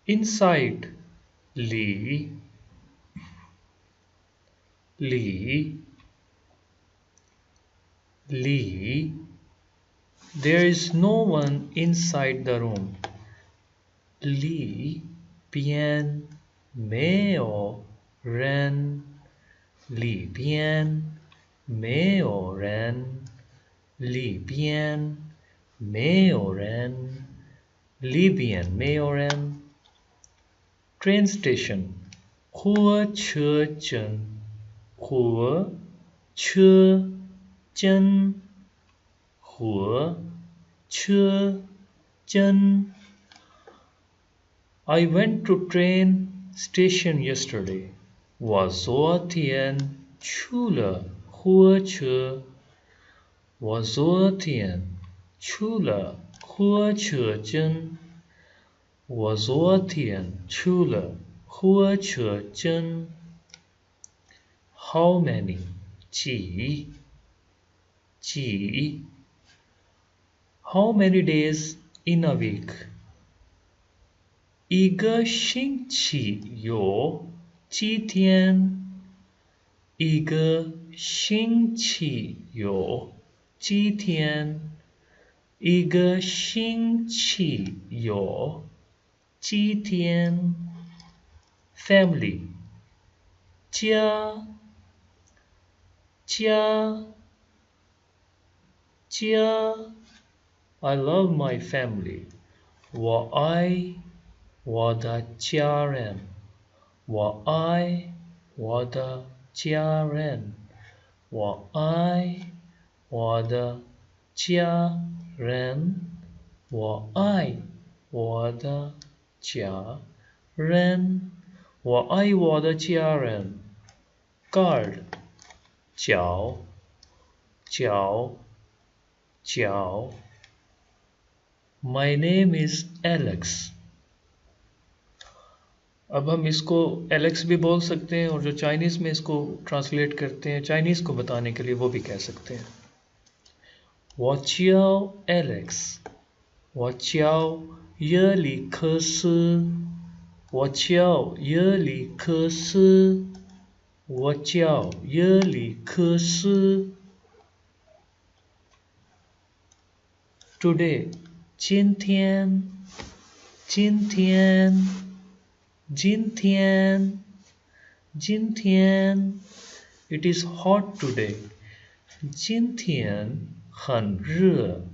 inside 里There is no one inside the room 里边没有人里边没有人里边没有人里边没有人 Train station 火车站火车站火车站 I went to train station yesterday 我昨天去了火车我昨天去了火车站我昨天去了火车站 How many 几 How many days in a week 一个星期有几天一个星期有几天一个星期有几天 Family 家 I love my family 我爱我的家人我爱我的家人我爱我的家人我爱我的家人我爱我的家人 Guard 脚 My name is Alex अब हम इसको Alex भी बोल सकते हैं और जो Chinese में इसको ट्रांसलेट करते हैं चाइनीज को बताने के लिए वो भी कह सकते हैं 我叫 Alex 我叫耶里克斯我叫耶里克斯我叫耶里克斯 Today 今天 It is hot today 今天很热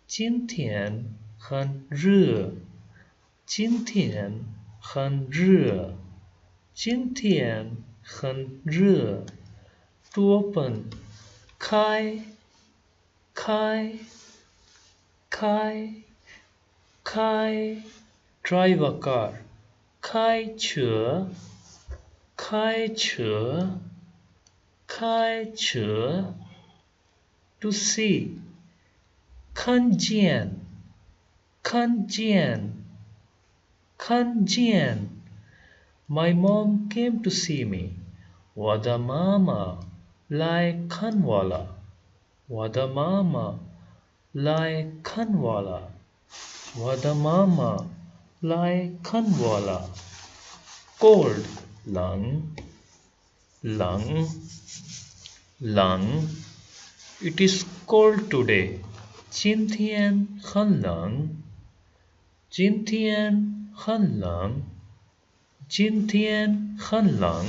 今天很热今天很热今天很热 To open 开 Drive a car 开车 To see 看见 My mom came to see me 我的妈妈来看我了我的妈妈来看我了我的妈妈来看我了 Cold 冷 It is cold today 今天很冷今天很冷今天很冷